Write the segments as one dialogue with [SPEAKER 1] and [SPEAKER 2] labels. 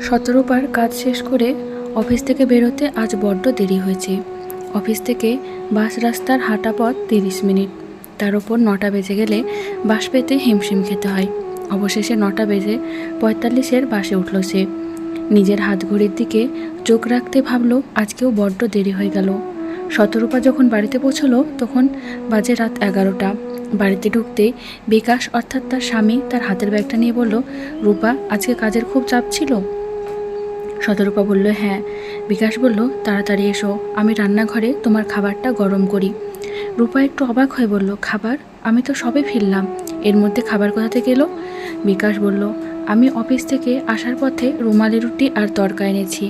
[SPEAKER 1] শতরূপার কাজ শেষ করে অফিস থেকে বেরোতে আজ বড্ড দেরি হয়েছে। অফিস থেকে বাস রাস্তার হাঁটা পথ 30 মিনিট, তার ওপর 9টা বেজে গেলে বাস পেতে হিমশিম খেতে হয়। অবশেষে 9টা বেজে 45-এর বাসে উঠল সে। নিজের হাত ঘড়ির দিকে চোখ রাখতে ভাবল আজকেও বড্ড দেরি হয়ে গেল। শতরূপা যখন বাড়িতে পৌঁছলো তখন বাজে রাত 11টা। বাড়িতে ঢুকতে বিকাশ অর্থাৎ তার স্বামী তার হাতের ব্যাগটা নিয়ে বলল, রূপা আজকে কাজের খুব চাপ ছিল? শতরূপা বলল, হ্যাঁ। বিকাশ বলল, তাড়াতাড়ি এসো, আমি রান্নাঘরে তোমার খাবারটা গরম করি। রূপা একটু অবাক হয়ে বলল, খাবার? আমি তো সবে ফিরলাম, এর মধ্যে খাবার কোথা থেকে এলো? বিকাশ বলল, আমি অফিস থেকে আসার পথে রুমালি রুটি আর তড়কা এনেছি,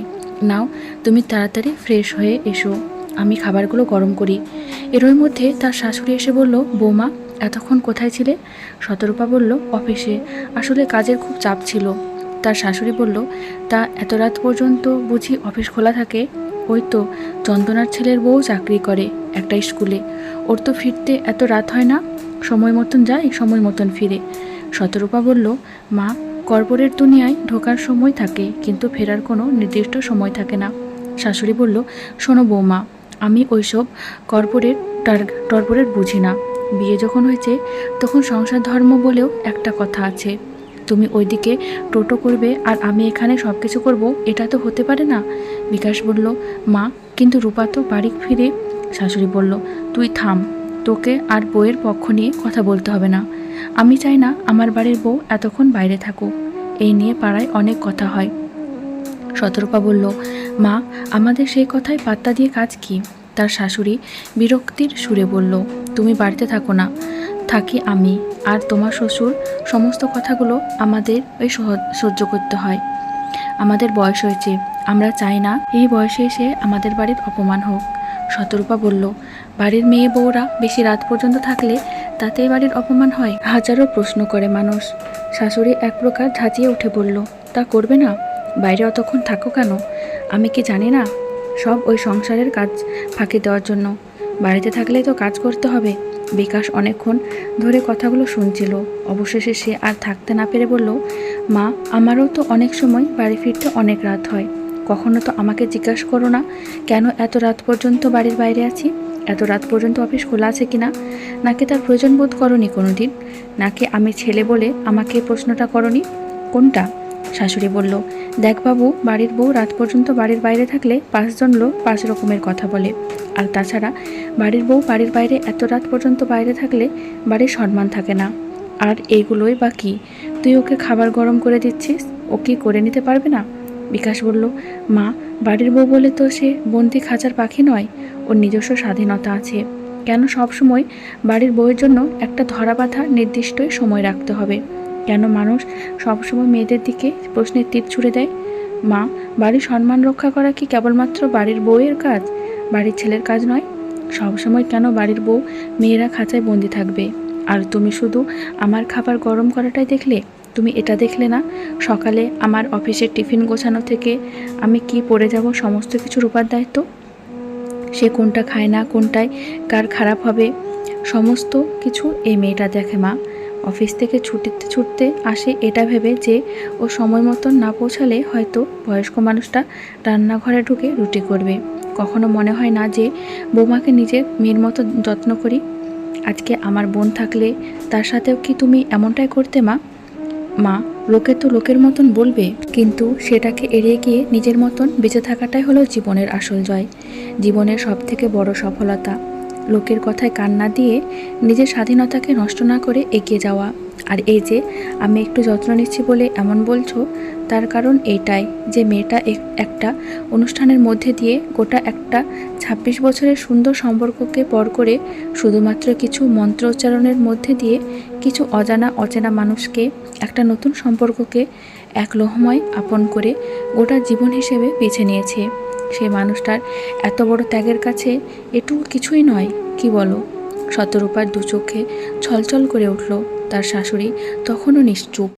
[SPEAKER 1] নাও তুমি তাড়াতাড়ি ফ্রেশ হয়ে এসো, আমি খাবারগুলো গরম করি। এর মধ্যে তার শাশুড়ি এসে বলল, বৌমা এতক্ষণ কোথায় ছিলে? শতরূপা বলল, অফিসে, আসলে কাজের খুব চাপ ছিল। তার শাশুড়ি বলল, তা এত রাত পর্যন্ত বুঝি অফিস খোলা থাকে? ওই তো, চন্দনার ছেলের বউ চাকরি করে একটা স্কুলে, ওর তো ফিরতে এত রাত হয় না, সময় মতন যায় সময় মতন ফিরে। শতরূপা বলল, মা, কর্পোরেট দুনিয়ায় ঢোকার সময় থাকে কিন্তু ফেরার কোনো নির্দিষ্ট সময় থাকে না। শাশুড়ি বলল, শোনো বৌমা, আমি ওইসব কর্পোরেট বুঝি না। বিয়ে যখন হয়েছে তখন সংসার ধর্ম বলেও একটা কথা আছে। তুমি ওইদিকে টোটো করবে আর আমি এখানে সব কিছু করবো, এটা তো হতে পারে না। বিকাশ বলল, মা, কিন্তু রূপা তো বাড়ি ফিরে। শাশুড়ি বলল, তুই থাম, তোকে আর বউয়ের পক্ষ নিয়ে কথা বলতে হবে না। আমি চাই না আমার বাড়ির বউ এতক্ষণ বাইরে থাকুক, এই নিয়ে পাড়ায় অনেক কথা হয়। শতরূপা বলল, মা, আমাদের সেই কথায় পাত্তা দিয়ে কাজ কি? তার শাশুড়ি বিরক্তির সুরে বলল, তুমি বাড়িতে থাকো না, থাকি আমি আর তোমার শ্বশুর, সমস্ত কথাগুলো আমাদের ওই সহ্য করতে হয়। আমাদের বয়স হয়েছে, আমরা চাই না এই বয়সে এসে আমাদের বাড়ির অপমান হোক। শতরূপা বলল, বাড়ির মেয়ে বউরা বেশি রাত পর্যন্ত থাকলে তাতে বাড়ির অপমান হয়? হাজারো প্রশ্ন করে মানুষ। শাশুড়ি এক প্রকার ঝাঁচিয়ে উঠে বলল, তা করবে না? বাইরে অতক্ষণ থাকো কেন? আমি কি জানি না? সব ওই সংসারের কাজ ফাঁকি দেওয়ার জন্য। বাড়িতে থাকলে তো কাজ করতে হবে। বিকাশ অনেকক্ষণ ধরে কথাগুলো শুনছিল। অবশেষে সে আর থাকতে না পেরে বলল, মা, আমারও তো অনেক সময় বাড়ি ফিরতে অনেক রাত হয়। কখনো তো আমাকে জিজ্ঞাসা করো না কেন এত রাত পর্যন্ত বাড়ির বাইরে আছি, এত রাত পর্যন্ত অফিস খোলা আছে কিনা? নাকি তার প্রয়োজন বোধ করনি কোনো দিন? নাকি আমি ছেলে বলে আমাকে প্রশ্নটা করনি? কোনটা? শাশুড়ি বলল, দেখ বাবু, বাড়ির বউ রাত পর্যন্ত বাড়ির বাইরে থাকলে 5 জন লোক 5 রকমের কথা বলে। আর তাছাড়া বাড়ির বউ বাড়ির বাইরে এত রাত পর্যন্ত বাইরে থাকলে বাড়ির সম্মান থাকে না। আর এইগুলোই বা কি? তুই ওকে খাবার গরম করে দিচ্ছিস, ও কি করে নিতে পারবে না? বিকাশ বলল, মা, বাড়ির বউ বলে তো সে বন্দি খাঁচার পাখি নয়, ওর নিজস্ব স্বাধীনতা আছে। কেন সব সময় বাড়ির বউয়ের জন্য একটা ধরা বাঁধা নির্দিষ্টই সময় রাখতে হবে? কেন মানুষ সবসময় মেয়েদের দিকে প্রশ্নের তীর ছুড়ে দেয়? মা, বাড়ির সম্মান রক্ষা করা কি কেবলমাত্র বাড়ির বউয়ের কাজ, বাড়ির ছেলের কাজ নয়? সবসময় কেন বাড়ির বউ মেয়েরা খাঁচায় বন্দি থাকবে? আর তুমি শুধু আমার খাবার গরম করাটাই দেখলে, তুমি এটা দেখলে না সকালে আমার অফিসের টিফিন গোছানো থেকে আমি কি পড়ে যাব সমস্ত কিছু রূপার দায়িত্ব। সে কোনটা খায় না, কোনটায় কার খারাপ হবে, সমস্ত কিছু এই মেয়েটা দেখে। মা, অফিস থেকে ছুটতে আসে এটা ভেবে যে ও সময় মতন না পৌঁছালে হয়তো বয়স্ক মানুষটা রান্নাঘরে ঢুকে রুটি করবে। কখনো মনে হয় না যে বৌমাকে নিজের মেয়ের মতো যত্ন করি? আজকে আমার বোন থাকলে তার সাথেও কি তুমি এমনটাই করতে? মা, মা, লোকে তো লোকের মতন বলবে, কিন্তু সেটাকে এড়িয়ে গিয়ে নিজের মতন বেঁচে থাকাটাই হলো জীবনের আসল জয়, জীবনের সবথেকে বড় সফলতা। লোকের কথায় কান না দিয়ে নিজের স্বাধীনতাকে নষ্ট না করে এগিয়ে যাওয়া। আর এই যে আমি একটু যত্ন নিচ্ছি বলে এমন বলছো, তার কারণ এইটাই যে মেয়েটা একটা অনুষ্ঠানের মধ্যে দিয়ে গোটা একটা 26 বছরের সুন্দর সম্পর্ককে পর করে শুধুমাত্র কিছু মন্ত্র উচ্চারণের মধ্যে দিয়ে কিছু অচেনা মানুষকে, একটা নতুন সম্পর্ককে এক লোহময় আপন করে গোটা জীবন হিসেবে বেছে নিয়েছে। সেই মানুষটার এত বড় ত্যাগের কাছে এটু কিছুই নয়, কি বলো? শতরূপার দু চোখে ছলছল করে উঠল। তার শাশুড়ি তখনও নিশ্চুপ।